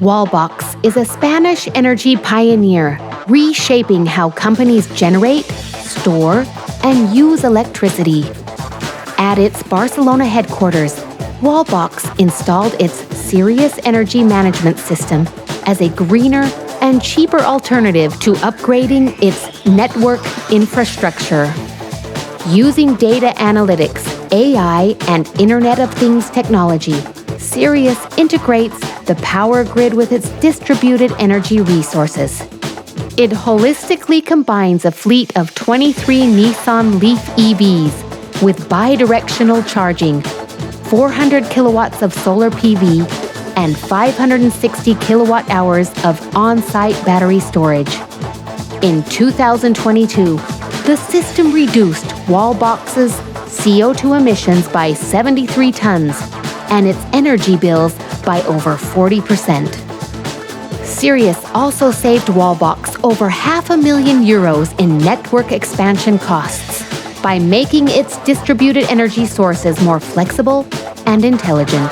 Wallbox is a Spanish energy pioneer, reshaping how companies generate, store, and use electricity. At its Barcelona headquarters, Wallbox installed its Sirius energy management system as a greener and cheaper alternative to upgrading its network infrastructure. Using data analytics, AI, and Internet of Things technology, Sirius integrates the power grid with its distributed energy resources. It holistically combines a fleet of 23 Nissan Leaf EVs with bi-directional charging, 400 kilowatts of solar PV, and 560 kilowatt-hours of on-site battery storage. In 2022, the system reduced Wallbox's CO2 emissions by 73 tons and its energy bills by over 40%. Sirius also saved Wallbox over €500,000 in network expansion costs by making its distributed energy sources more flexible and intelligent.